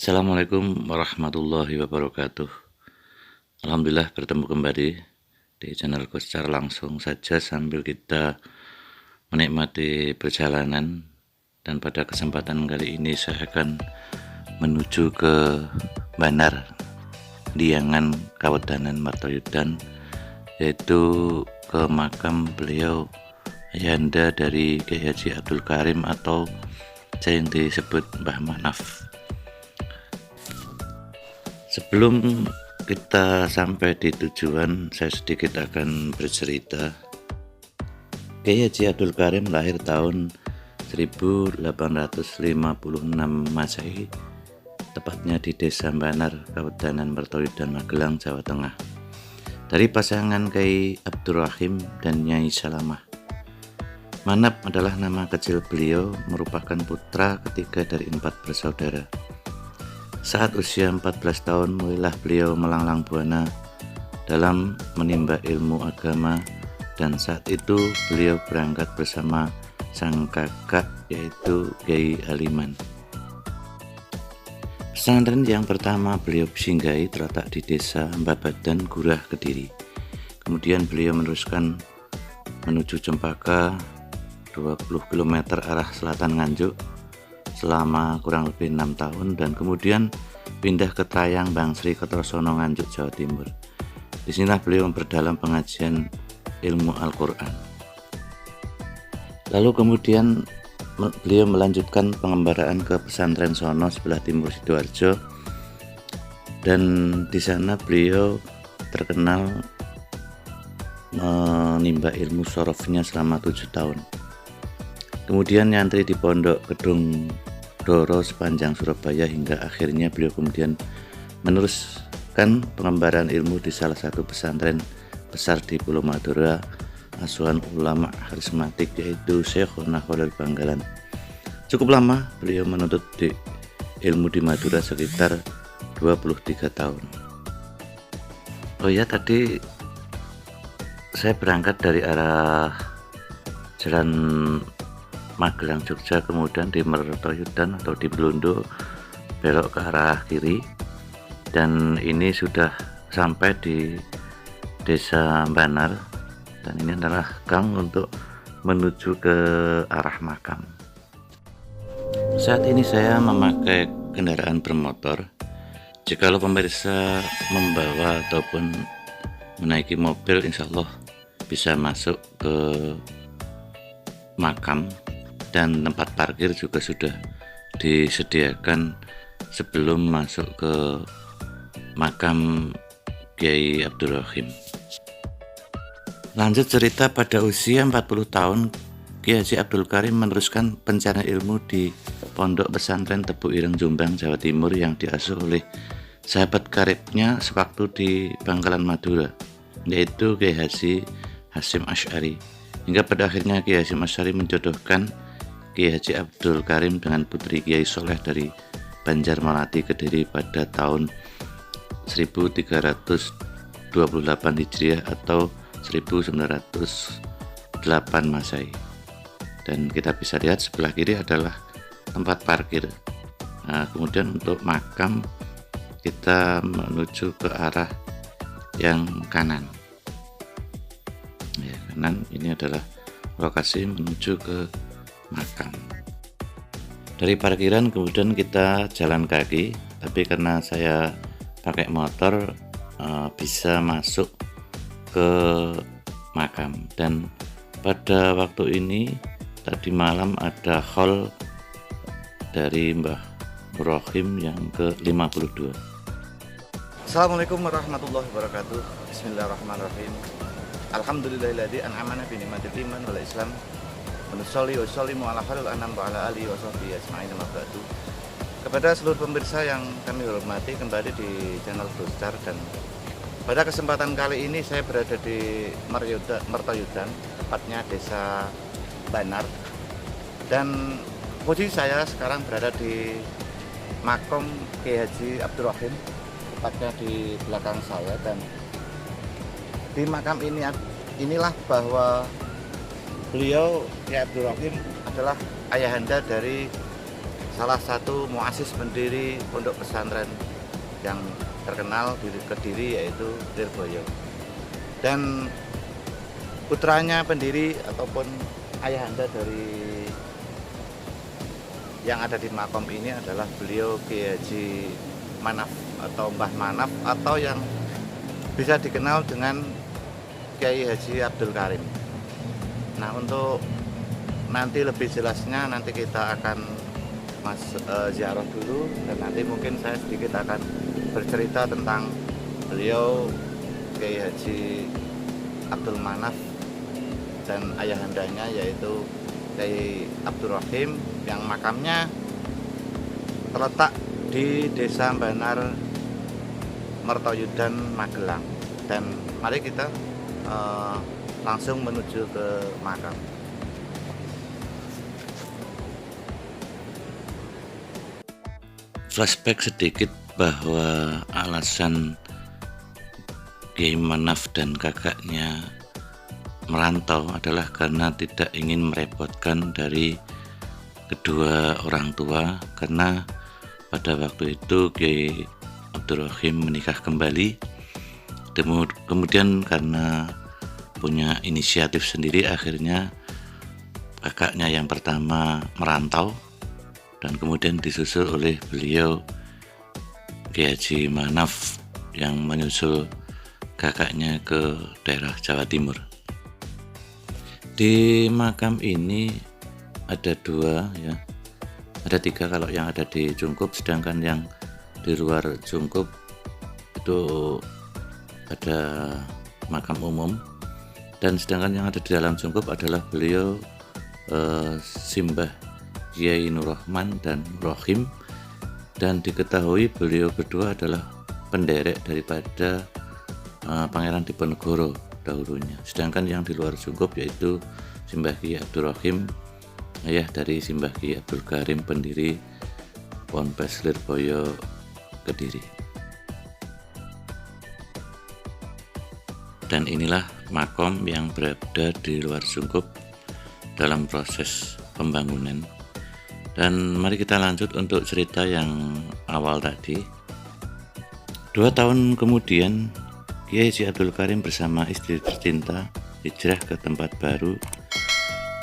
Assalamualaikum warahmatullahi wabarakatuh. Alhamdulillah bertemu kembali di channelku secara langsung saja sambil kita menikmati perjalanan. Dan pada kesempatan kali ini saya akan menuju ke Banar, Liangan, Kawedanan Martoyudan, yaitu ke makam beliau ayahanda dari Kiai Haji Abdul Karim atau yang disebut Mbah Manaf. Sebelum kita sampai di tujuan, saya sedikit akan bercerita. Kiai Haji Abdul Karim lahir tahun 1856 Masehi, tepatnya di Desa Banar, Kawedanan Martoyudan, Magelang, Jawa Tengah, dari pasangan Kiai Abdul Rahim dan Nyai Salamah. Manap adalah nama kecil beliau, merupakan putra ketiga dari 4 bersaudara. Saat usia 14 tahun mulailah beliau melanglang buana dalam menimba ilmu agama, dan saat itu beliau berangkat bersama sang kakak yaitu Kiai Haliman. Pesantren yang pertama beliau singgahi terletak di Desa Mbabadan, Gurah, Kediri. Kemudian beliau meneruskan menuju Cempaka 20 km arah selatan Nganjuk selama kurang lebih 6 tahun, dan kemudian pindah ke Trayang Bangsri, Kertosono, Nganjuk, Jawa Timur. Disinilah beliau memperdalam pengajian ilmu Al-Quran. Lalu kemudian beliau melanjutkan pengembaraan ke pesantren Sono sebelah timur Sidoarjo, dan di sana beliau terkenal menimba ilmu sorofnya selama 7 tahun. Kemudian nyantri di Pondok Gedung Doro sepanjang Surabaya, hingga akhirnya beliau kemudian meneruskan pengembaraan ilmu di salah satu pesantren besar di Pulau Madura, asuhan ulama karismatik yaitu Syekhona Khalil Banggalan. Cukup lama beliau menuntut ilmu di Madura, sekitar 23 tahun. Oh ya, tadi saya berangkat dari arah jalan Magelang Jogja, kemudian di Martoyudan atau di Belundo belok ke arah kiri, dan ini sudah sampai di Desa Banar, dan ini adalah gang untuk menuju ke arah makam. Saat ini saya memakai kendaraan bermotor. Jikalau pemirsa membawa ataupun menaiki mobil, insya Allah bisa masuk ke makam, dan tempat parkir juga sudah disediakan sebelum masuk ke makam Kiai Abdul Rahim. Lanjut cerita, pada usia 40 tahun Kiai Haji Abdul Karim meneruskan pencarian ilmu di Pondok Pesantren Tebu Ireng, Jombang, Jawa Timur, yang diasuh oleh sahabat karibnya sewaktu di Bangkalan, Madura, yaitu Kiai Haji Hasyim Asy'ari. Hingga pada akhirnya Kiai Hasyim Asy'ari menjodohkan Kiai Haji Abdul Karim dengan putri Kiai Soleh dari Banjarmelati, Kediri pada tahun 1328 Hijriah atau 1908 Masehi. Dan kita bisa lihat sebelah kiri adalah tempat parkir. Nah, kemudian untuk makam kita menuju ke arah yang kanan. Ya, kanan ini adalah lokasi menuju ke makam. Dari parkiran kemudian kita jalan kaki, tapi karena saya pakai motor bisa masuk ke makam. Dan pada waktu ini tadi malam ada haul dari Mbah Rohim yang ke-52. Assalamualaikum warahmatullahi wabarakatuh. Bismillahirrahmanirrahim. Alhamdulillahilladzi an'amana bi ni'matil iman wal islam. Menusholli wa sallimu ala khairil anam wa ala alihi wa sahbihi ajma'in, amma ba'du. Kepada seluruh pemirsa yang kami hormati, kembali di channel Brostar, dan pada kesempatan kali ini saya berada di Martoyudan, tepatnya Desa Banar, dan posisi saya sekarang berada di makam Kiai Haji Abdul Rahim, tepatnya di belakang saya. Dan di makam inilah bahwa beliau Kiai Abdul Rahim adalah ayahanda dari salah satu muasis pendiri pondok pesantren yang terkenal di Kediri, yaitu Lirboyo. Dan putranya pendiri ataupun ayahanda dari yang ada di makom ini adalah beliau Kiai Haji Manaf atau Mbah Manaf, atau yang bisa dikenal dengan Kiai Haji Abdul Karim. Nah, untuk nanti lebih jelasnya nanti kita akan ziarah dulu, dan nanti mungkin saya sedikit akan bercerita tentang beliau Kiai Haji Abdul Manaf dan ayahandanya, yaitu Kiai Abdul Rahim, yang makamnya terletak di Desa Banar, Mertoyudan, Magelang. Dan mari kita langsung menuju ke makam. Flashback sedikit bahwa alasan Kiai Manaf dan kakaknya merantau adalah karena tidak ingin merepotkan dari kedua orang tua, karena pada waktu itu Kiai Abdul Rahim menikah kembali. Kemudian karena punya inisiatif sendiri, akhirnya kakaknya yang pertama merantau, dan kemudian disusul oleh beliau Kiai Haji Manaf yang menyusul kakaknya ke daerah Jawa Timur. Di makam ini ada dua, ya, ada tiga kalau yang ada di Jungkup, sedangkan yang di luar Jungkup itu ada makam umum, dan sedangkan yang ada di dalam Jungkup adalah beliau Simbah Kiai Nur Rahman dan Rohim, dan diketahui beliau berdua adalah penderek daripada Pangeran Diponegoro dahulunya. Sedangkan yang di luar Jungkup yaitu Simbah Kiai Abdul Rahim, ayah dari Simbah Kiai Abdul Karim, pendiri Ponpes Lirboyo Kediri. Dan inilah makom yang berada di luar Jungkup dalam proses pembangunan. Dan mari kita lanjut untuk cerita yang awal tadi. 2 tahun kemudian Kiai Haji Abdul Karim bersama istri tercinta hijrah ke tempat baru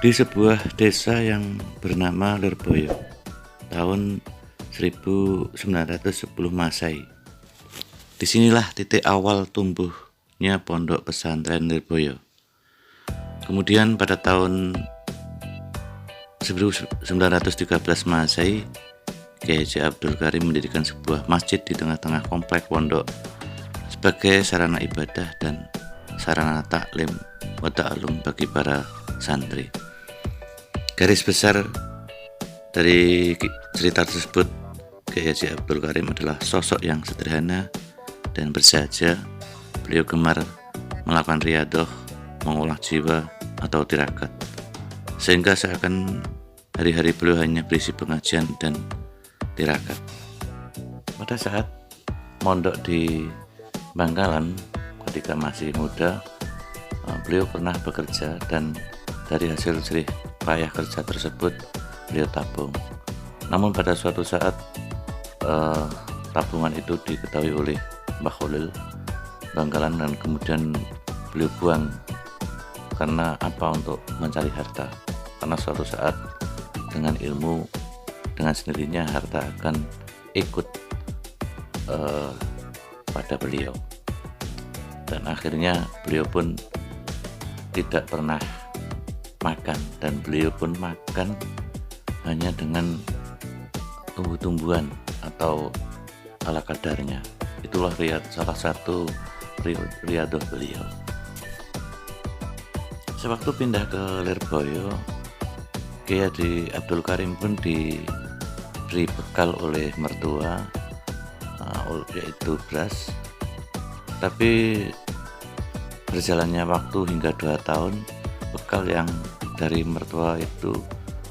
di sebuah desa yang bernama Lirboyo tahun 1910 Masehi. Disinilah titik awal tumbuhnya pondok pesantren Lirboyo. Kemudian pada tahun 1913 Masehi, Kiai Haji Abdul Karim mendirikan sebuah masjid di tengah-tengah komplek pondok sebagai sarana ibadah dan sarana taklim wa ta'allum bagi para santri. Garis besar dari cerita tersebut, Kiai Haji Abdul Karim adalah sosok yang sederhana dan bersahaja. Beliau gemar melakukan riyadoh, mengolah jiwa atau tirakat, sehingga seakan hari-hari beliau hanya berisi pengajian dan tirakat. Pada saat mondok di Bangkalan ketika masih muda, beliau pernah bekerja, dan dari hasil jerih payah kerja tersebut beliau tabung. Namun pada suatu saat tabungan itu diketahui oleh Mbah Khalil Bangkalan, dan kemudian beliau buang. Karena apa? Untuk mencari harta. Karena suatu saat dengan ilmu, dengan sendirinya harta akan ikut pada beliau. Dan akhirnya beliau pun tidak pernah makan, dan beliau pun makan hanya dengan tumbuh-tumbuhan atau ala kadarnya. Itulah salah satu riyadoh beliau. Sewaktu pindah ke Lirboyo, Kiai Haji Abdul Karim pun diberi bekal oleh mertua, yaitu beras. Tapi berjalannya waktu hingga 2 tahun, bekal yang dari mertua itu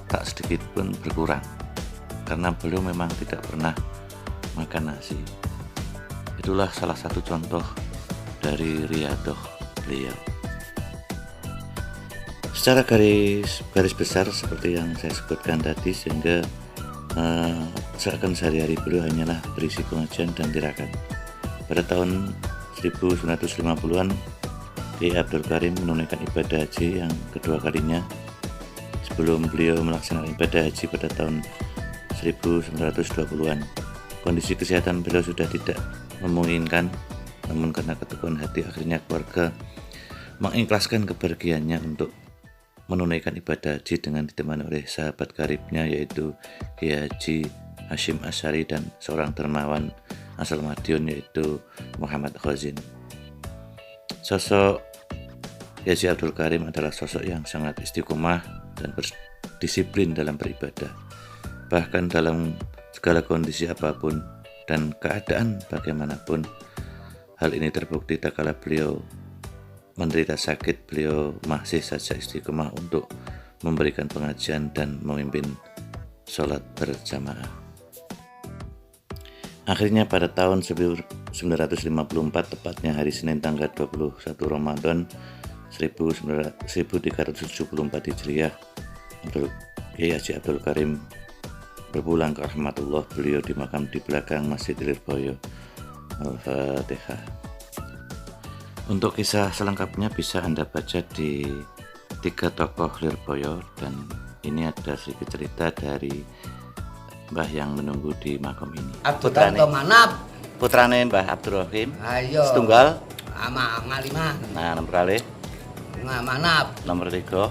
tak sedikit pun berkurang, karena beliau memang tidak pernah makan nasi. Itulah salah satu contoh dari riyadoh beliau. Secara garis besar seperti yang saya sebutkan tadi, sehingga seakan sehari-hari beliau hanyalah berisi pengajian dan tirakat. Pada tahun 1950-an, Kiai Abdul Karim menunaikan ibadah haji yang kedua kalinya. Sebelum beliau melaksanakan ibadah haji pada tahun 1920-an, kondisi kesehatan beliau sudah tidak memungkinkan, namun karena keteguhan hati akhirnya keluarga mengikhlaskan kepergiannya untuk menunaikan ibadah haji dengan ditemani oleh sahabat karibnya, yaitu Kiai Haji Hashim Asy'ari dan seorang dermawan asal Madiun, yaitu Muhammad Khazin. Sosok Kiai Haji Abdul Karim adalah sosok yang sangat istiqomah dan berdisiplin dalam beribadah, bahkan dalam segala kondisi apapun dan keadaan bagaimanapun. Hal ini terbukti tak kala beliau menderita sakit, beliau masih saja istiqomah untuk memberikan pengajian dan memimpin sholat berjamaah. Akhirnya pada tahun 1954, tepatnya hari Senin tanggal 21 Ramadan 1374 Hijriah, Kiai Haji Abdul Karim berpulang ke rahmatullah. Beliau dimakam di belakang Masjid Lirboyo. Al-Fatihah. Untuk kisah selengkapnya bisa Anda baca di 3 tokoh Lirboyo, dan ini ada sedikit cerita dari Mbah yang menunggu di makam ini. Putrane Manap. Putrane Mbah Abdul Rahim. Ayo. Setunggal. Ama ngaliman. Nah, nomor kali. Manap. Nomor 3.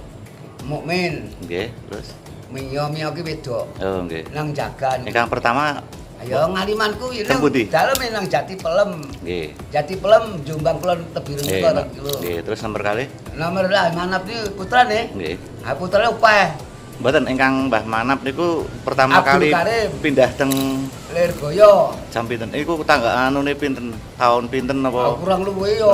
Mukmin. Nggih, terus. Mio ki wedok. Oh, nggih. Nang jagan. Ingkang pertama. Ayo ngalimanku iki dalem nang Jati Pelem. Nggih. Jati Pelem Jombang Kulon Tebireng kilo. Nggih, terus nomor kali. Nomor lah Manap iki putrane. Nggih. Ha putrane upeh. Mboten, ingkang Mbah Manap niku pertama Abdul kali Karim. Pindah teng Lirboyo. jam pinten? Iku tangga anune pinten? Tahun pinten apa? Kurang luwih yo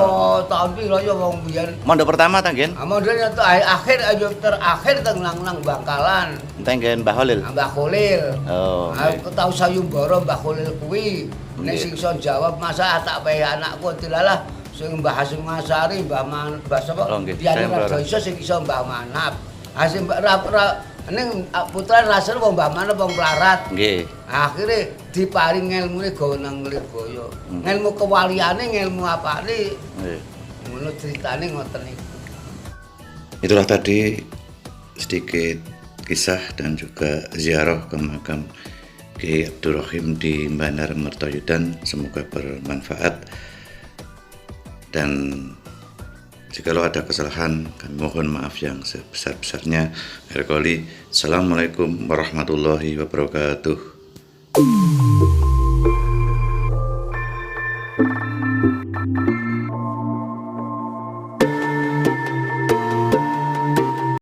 tahun piro yo wong biyen. Mondok pertama ta nggih? Mondok itu akhir ayo terakhir teng nang Bangkalan. Tenggen Mbah Holil. Mbah Kholil. Oh. Aku tau sayumbara Mbah Kholil kuwi. Nek sing iso jawab masa tak pae anakku dilalah sing Mbah Hasyim Asy'ari, Mbah sapa? Diane ra iso sing iso Mbah Manap. Hasyim ning putra rasul wong Mbah Manap wong mlarat. Nggih. Akhire diparing ngelmune gawa nang Lirboyo. Ngelmu kewaliane, ngelmu apane. Nggih. Ngono ceritane ngoten niku. Itulah tadi sedikit kisah dan juga ziarah ke makam Kiai Abdul Rahim di Bandar Mertoyudan. Semoga bermanfaat, dan jikalau ada kesalahan kami mohon maaf yang sebesar-besarnya. Assalamualaikum warahmatullahi wabarakatuh.